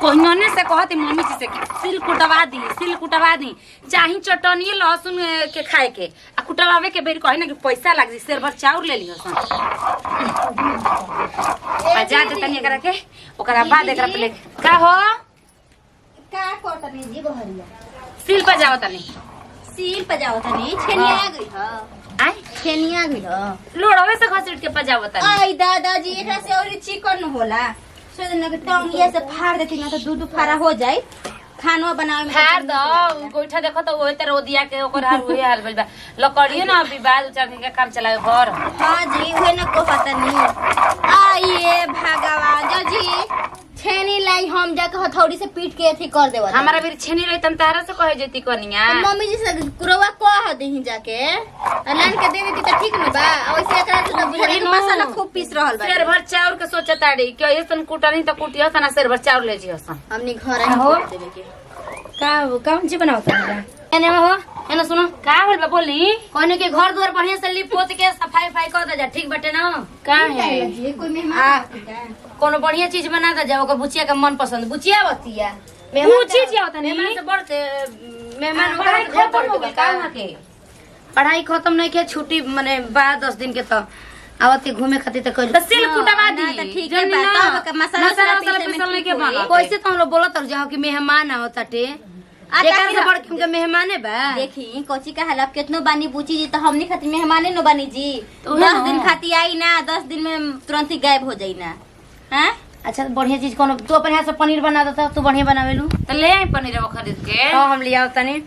ओहिने से कहती मम्मी जी से कि सिल कुटवा दी चाही चटनी लहसुन के खाए के आ कुटवावे के बेर कहे ना कि पैसा लाग जी शेर भर चाउर ले लियो सन जा दे तनी एकरा के ओकरा बाद एकरा पे का हो का कोटनी जी बहरिया सिल पर जाओ तनी छेनिया आ गई ह आय छेनिया गई ह लोड़वे से घसीट के पजाव तनी आई दादाजी एकरा से और चिकन होला सोच न के टंगिया से फाड़ देती ना तो दूध फाड़ा हो जाए खाना बनावे में फाड़ दो गोइठा देखो तो ओए त रोदिया के ओकर हाल होए हाल भइल बा लकड़ियो ना विवाद चढ़ के काम चलावे घर हां जी ओहे न को पता नहीं आइए भगवान जी छेनी लाई हम जाके हथौड़ी से पीट के अथी कर देवा हमारा भी छेनी रही तम तारा से कहे जेती कनिया मम्मी जी से कुरवा कह देही जाके लान के दे देती त ठीक न बा ओइसे एकरा से बुझाई मसाला खूब पीस रहल बा शेर भर चाउर के सोचताड़ी कि ऐसन कुटनी त कुटिया तना शेर भर चाउर ले जी हसन हमनी घर आई हो देवे के कौन चीज बनाओ तुम एने में हो एने सुनो का होल बा बोली कहने के घर द्वार बढ़िया से लिप पोत के सफाई कर दे जा ठीक बटे ना का है ये कोई मेहमान कोनो बढ़िया चीज बना दे जा ओकर बुचिया के मन पसंद बुचिया बतिया ऊ चीज या होता मेहमान नहीं से बढ़ते मेहमान पढ़ाई खत्म हो गई का वहां के पढ़ाई खत्म नहीं के छुट्टी माने बाद 10 दिन के तो आवती घूमे खातिर तो कह सिल कुटवा दी त ठीक है बात अब मसाला पीसल नहीं के बना कैसे तो हम लोग बोलत रह जाओ कि मेहमान आवताटे एकर से बढ़ के मेहमाने बा देखी कोची का हाल कितनो बानी पूछी जी तो हमनी खातिर मेहमाने न बानी जी तो 10 दिन खातिर आई ना 10 दिन में तुरंत ही गायब हो जाई ना हैं अच्छा तो बढ़िया चीज कोनो तू अपन हाथ से पनीर बना देता तू बढ़िया बनावेलू तो ले आई पनीर वो खरीद के हां हम लिया तनी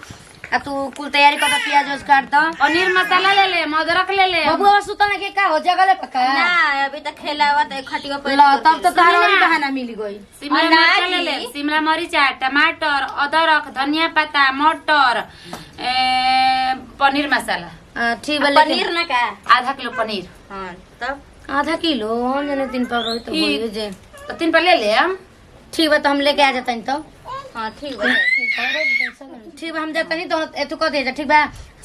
आ तू कुल तैयारी कर प्याज उस काट द पनीर मसाला ले ले अदरक ले ले बबुआ सुतने के का हो जगले पका ना अभी तक खेलावा तो खटियो पे ला तब तो तहरा वाली बहाना मिल गई शिमला मिर्च ले ले शिमला मिर्च टमाटर अदरक धनिया पत्ता मटर पनीर मसाला ठीक है पनीर ना का आधा किलो पनीर हां तब आधा किलो हम जने 3 पर रही तो बोलिए जे तो 3 पर ले ले हम ठीक बा तो हम लेके आ जाता तो हां ठीक बा ठीक बा हम जाता नहीं तो एतु कर दे जा ठीक बा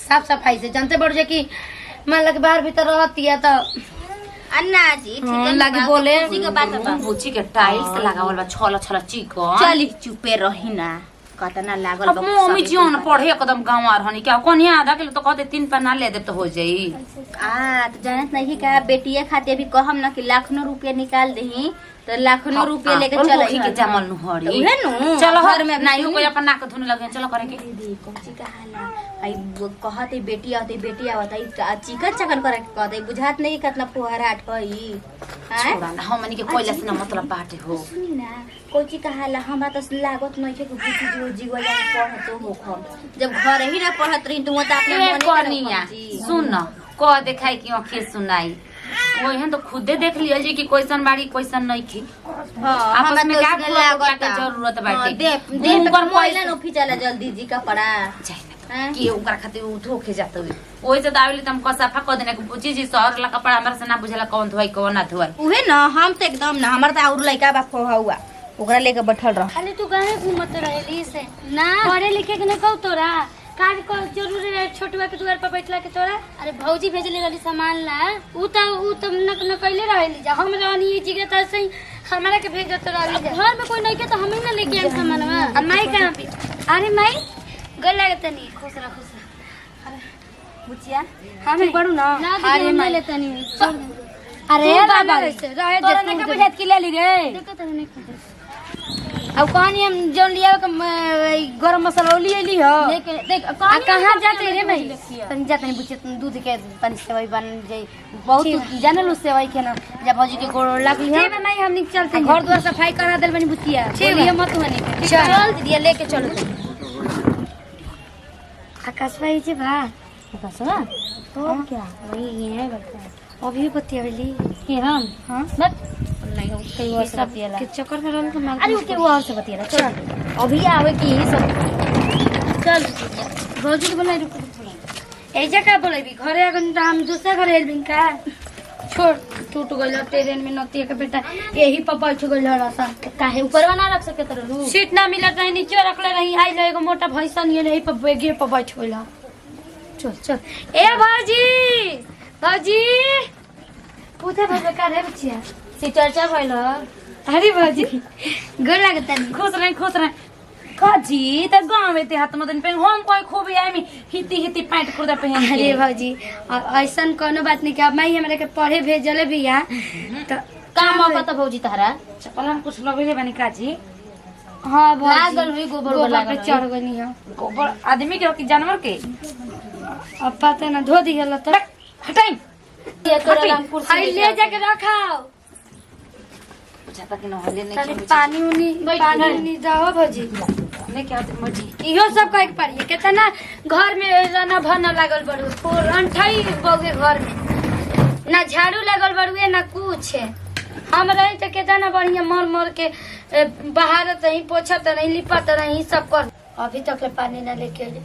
साफ सफाई से जानते बढ़ जे कि मान लग बाहर भीतर रहती है तो अन्ना जी ठीक है लगे बोले उसी के बात बा बुची के टाइल्स लगावल बा छला छला चिकन चली चुपे रही ना कतना लागल अब मम्मी जी न पढ़े एकदम गांव आ रहनी क्या कोनी आधा किलो तो कहते 3 पर ना ले दे तो हो जाई तो जानत नहीं का बेटिया खाते अभी कहम ना कि लाखों रुपया निकाल देही तो लाखों रुपया लेके चल के जमल नु हड़ी उहे नु चलो घर में नहीं कोई अपन नाक धुने लगे चलो करे के दीदी कौची कहाला आई कहते बेटी आवत चिकन चकन करे के कहते बुझात नहीं कितना फुहराट हई हैं छोड़ा ना हमनी के कोइला से ना मतलब बाटे हो सुनी ना कोची कहाला हमरा तो लागत नहीं के बुद्धि जो जीवा जा पढ़तो हो खम जब घर ही ना पढ़त रही तू तो अपने ए मने कनिया सुन न कह देखाई कि आंखें सुनाई ओहन तो खुदे देख लिया जी कि क्वेश्चन बाड़ी क्वेश्चन नहीं थी हां आपस में का लागत के जरूरत बाटे दे पर कोइला न फिचला जल्दी जी का पड़ा जाए कि ओकरा खातिर उ धोखे जात हुई ओइ से दावली तम कसाफा क देने के पूछी जी शहर ला कपड़ा हमरा से ना बुझला कौन धोई कौन ना धोई उहे न हम तो एकदम ना हमर त और लइका बा हुआ ओकरा लेके बैठल रह खाली तू गाने घूमत रहली से ना पढ़े लिखे के न कहू तोरा काज को जरूरी रहे छोटुआ के द्वार पर बैठला के तोरा अरे भौजी भेजले रहली सामान ला उ त न कइले रहली जा हम रहनी ई जिगे त सही हमरा के भेजत रहली जा घर में कोई नहीं के तो हम ही ना लेके आए सामानवा अब माई कहां पे अरे माई गल लागत नहीं खुश रह अरे बुचिया हम पढ़ू ना अरे मैं लेता नहीं अरे बाबा रहे तोरा ने के बुझात की ले ली रे देखो तो नहीं अब कहानी हम जोन लिया के गरम मसाला लिए ली हो देख कहां जाते रे भाई तनी जाते नहीं बुझे दूध के तनी सेवई बन जाई बहुत जाने लो सेवई के ना जब भौजी के गोड़ लागली है ठीक है नहीं हम निक चलते घर द्वार सफाई करा देल बनी बुतिया बोलिए मत हनी चल दीदी लेके चलो आकाश भाई जी बा आकाशवा तो क्या वही ये बता अभी बतिया वाली ये हम हां बट नहीं हो कई और से बतियाला के चक्कर में रहल तो मार अरे उसके वो और से बतियाला चल अभी आवे की सब चल भौजी के बोलाई रुक ऐजा का बोलेबी घरे अगन त हम दूसरा घर हेलबिन का छोड़ टूट गइल ट्रेन में नतिया के बेटा यही पर बैठ गइल रहा काहे ऊपर ना रख सके तर रू सीट ना मिलत रही नीचे रखले रही आई ले एगो मोटा भैंसा नहीं रही पर बेगे पर बैठ गइल चल चल ए भौजी पूछे भैया का रे बच्चिया सी चर्चा भइल अरे भौजी गोर लागत नहीं। खुश रहे काजी त गांव में ते हाथ मदन पे हम कोई खूब आई में हिती पैंट कुर्ता पहन के। अरे भौजी ऐसा कोनो बात नहीं कि अब मैं हमरा के पढ़े भेजले भी या तो का मौका तो भौजी तहरा चपल हम कुछ लगेले बनी काजी। हां भौजी लागल हुई गोबर पे चढ़ गनी है। गोबर आदमी के कि जानवर के? अब पता ना धो दिहल तो हटाई ये तोरा रंग कुर्सी हाय ले जाके रखाओ। जाता कि न हले तनी नहीं पानी उनी दहो भौजी। ले के आते मजी इहो सब कहे पड़िए कितना घर में रहना भरना लागल बड़ू पूर अंठाई बोगे घर में ना झाड़ू लागल बड़ुए ना कुछ हम रही तो कितना बढ़िया मर के बाहर रही पोछत रही लिपत रही सब कर। अभी तक ले पानी ना लेके अइले।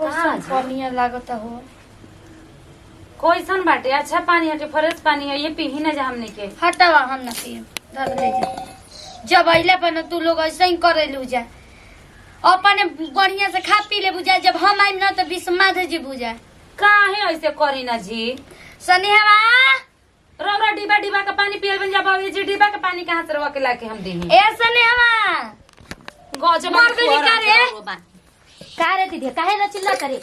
बढ़िया लागत हो कोईसन बाटे अच्छा पानी हटे फ्रेश पानी है ये पीही ना जा हमने के। हटावा हम ना पिए धर ले जा। जब अइले पर तू लोग ऐसे ही करे लू जा अपने बढ़िया से खा पी ले बुझा। जब हम आइम ना तो विस्माद जी बुझा काहे ऐसे करी ना जी? सनेहवा रोरा डिब्बा का पानी पियल बन जा बाबू जी। डिब्बा का पानी कहां से रवा के लाके हम देही? ए सनेहवा गजब मर गई का रे? का रे दीदी काहे ना चिल्ला करे?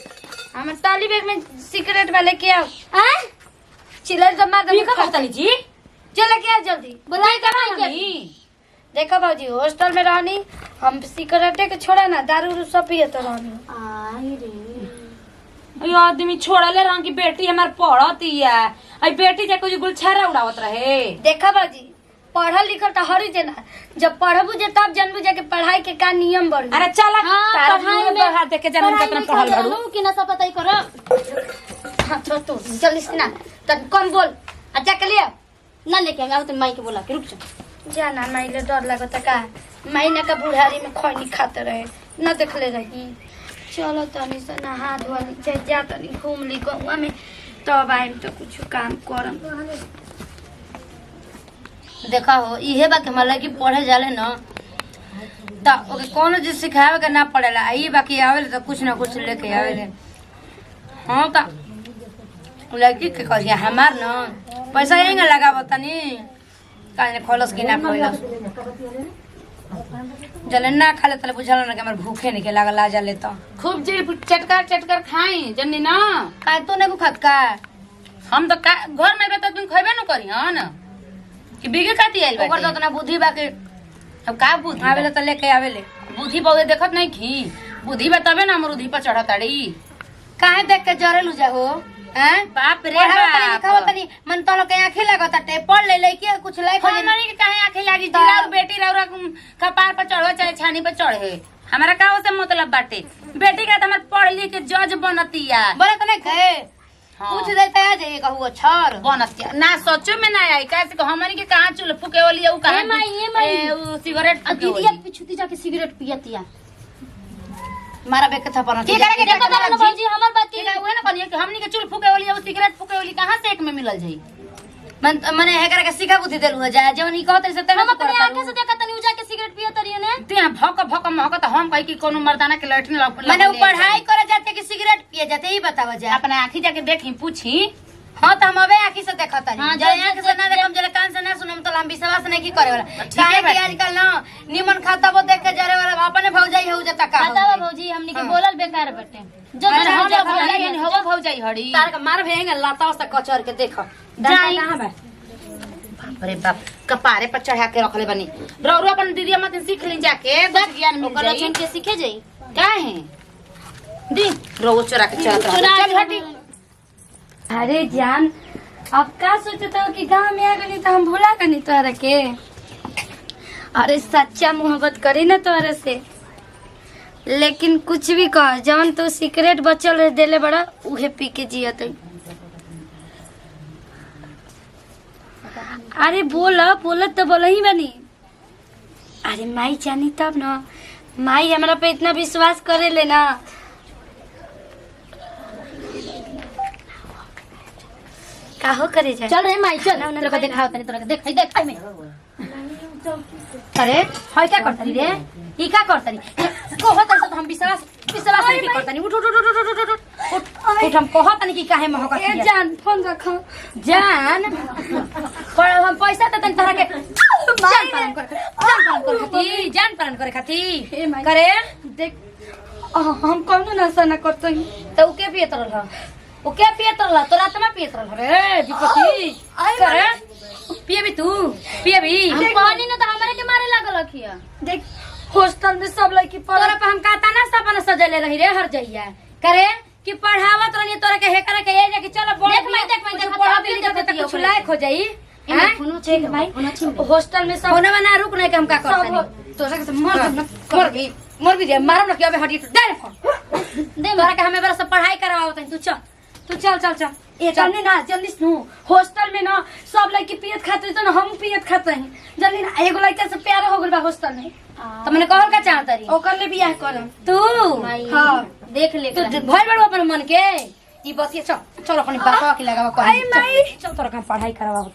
हम ताली बैग में सिगरेट वाले के आओ हैं चिल्ला तो मार पी दे का कहतनी जी? चल के आ जल्दी बुलाई का नहीं देखो बाबूजी हॉस्टल में रहनी हम सिगरेटे के छोड़ा ना दारू उरू सब पिए तो रहनी। आई रे अयो आदमी छोड़ले रंग की बेटी हमार पढ़ती है आई बेटी जा कुछ गुलछारा उड़ावत रहे। देखा बाबूजी पढ़ल लिखल तो हरी जना जब पढ़बू जे तब जानबू जे के पढ़ाई के का नियम बढ़। अरे चला हाँ, तारा पढ़ाई मुंह में- पे हाथ देके जानन कितना पढ़ल बड़ू। कि ना सब पता ही करो। हाँ तो तू जल्दी से ना तब कौन बोल अच्छा के लिए ना लेके आएंगे तो माई के बोला के रुक जा। जाना माइले डर लगता का महीना का बुढ़ारी में खैनी खाते रहे न देखले रही। चलो तनी से नहा धोआ नीचे जा तनी घूम ली गौवा में तब आइम तो कुछ काम करम। देखा हो इहे बा के हमरा लड़की पढ़े जाले न त ओके कोनो चीज सिखावे के ना पड़ेला ई बाकी आवेले तो कुछ ना कुछ लेके आवेले। हाँ त लड़की के कहिया हमार न पैसा यहीं लगाव तनी काहे खोलस कि ना खोलस जले ना खाले तले बुझल ना कि हमर भूखे नहीं के लागल आ जाले तो खूब जी चटकर खाई जन्नी ना। काहे तो नहीं खत का हम तो घर में रहता तुम खइबे न करी हन कि बिगे काटी आइल ओकर तो बाटे। उतना बुद्धि बाकी अब का बुद्धि आवेले तो लेके आवेले। बुद्धि बहुए देखत नहीं की बुद्धि बताबे ना अमरूदी पर चढ़ताड़ी। काहे देख के जरेलू जा हो हैं बाप रे लिखाव बाप तनी मन तो के आंखें लागत टे पढ़ ले लइके कुछ लाइक हमनी के काहे आंखें लागी जिला बेटी रौरा कपार पर चढ़ो चाहे छानी पर चढ़े हमारा का से मतलब बाटे। बेटी का तो हमार पढ़ लिख के जज बनतिया बोले तो नहीं कहे हाँ। पूछ देता है जे कहू छर बनतिया ना सचो में ना आई कैसे हमनी के कहां चुल फुके वाली उ कहां ए माई उ सिगरेट फुके दीदी वाली पिछुती जाके सिगरेट पियतिया। मारा बेक था पर की करे के देखो तो भौजी हमर बात ठीक है उहे ना कहलिए कि हमनी के चुल फुके वाली उ सिगरेट फुके वाली कहां से एक में मिलल जाई? मन मने हेकरा के सिखा बुद्धि देलु जा जवन ई कहत से हम अपने आंखें से देखा तनी उजा के सिगरेट पियत रहिए ने। ते भक महक तो हम कहि कि कोनो मर्दाना के लठन मने उ पढ़ाई करे जाते कि सिगरेट पिए जाते ई बतावा जा। अपने आंखी जाके देखी पूछी। हां त हम अबे आंखी से देखत हनी हाँ, जले आंख से ना देखम जले कान से ना सुनम तो हम विश्वास नहीं की करे वाला ठीक है काहे कि बाटी। आजकल ना निमन खाता वो देख के जरे वाला अपने भौजाई हो जाता का बतावा भौजी हमनी के बोलल बेकार बटे। जो अच्छा, हम अच्छा, लोग अच्छा, बोलल हवा भौजाई हड़ी तार का मार भेंगे लाता से कचर के देख जाई। कहां बा अरे बाप कपारे पर चढ़ा के रखले बनी रौरो अपन दीदी मत सीख ली जाके कुछ ज्ञान मिल ओकर जाई। लक्षण के सीखे जाई। काहे दी रौरो चोरा के चलत चुरा चल के हटी। अरे जान अब का सोचते हो कि गांव में आ गई तो हम भुला गनी तोहरा के। अरे सच्चा मोहब्बत करी ना तोहरा से लेकिन कुछ भी कह जवन तो सिगरेट बचल रह देले बड़ा उहे पी के जियत। अरे बोला तो बोला ही बनी। अरे माई जानी तब ना माई हमरा पे इतना विश्वास करे ले ना काहो करे जा। चल रे माई चल तोरा के दिखाओ तनी तोरा के देखाई में। अरे हाय क्या करतनी रे ई का करतनी कहत है तो हम विश्वास नहीं करतनी उठ उठ उठ उठ उठ उठ उठ हम कहत नहीं कि काहे महकत ए हिया। जान फोन रखो। जान पर हम पैसा त तन तरह के जान पालन करे खाती जान पालन करे खाती हे माई। करे देख हम कौनो नशा न करते हैं। तो के पियत रहल ओ के पियत रहल तोरा आत्मा पियत रहल रे विपत्ति करे पियबी तू पियबी हम कहनी ना तो हमारे के मारे लागल रखिया। देख हॉस्टल में सब लड़की तोरा पे हम कहता ना सपना सजले रही रे हर जइया करे कि पढ़ावत रहनी तोरा के हे करे के ए जाके चलो बोल देख मैं पढ़ा भी लिखा त कुछ लायक हो जाई हैं फोनो छीन भाई फोनो छीन। हॉस्टल में सब होने वाला रुक नहीं के हम का करता तोरा के मर भी दे मारो ना कि अबे हटी दे फोन दे तोरा के हमें बड़ा सब पढ़ाई करवावत तू चल चल ये जल्दी ना जल्दी सुनो हॉस्टल में ना सब लड़की पियत खाते तो ना हम पियत खाते हैं जल्दी ना एगो लड़का से प्यार हो गइल बा हॉस्टल में तो मैंने कहल का चाहत रही ओकर ले बियाह करम तू हां देख ले तू भइल बड़ अपन मन के ई बतिया चल चल अपनी बापा के लगावा आई माई। चल तोरा के पढ़ाई करवावत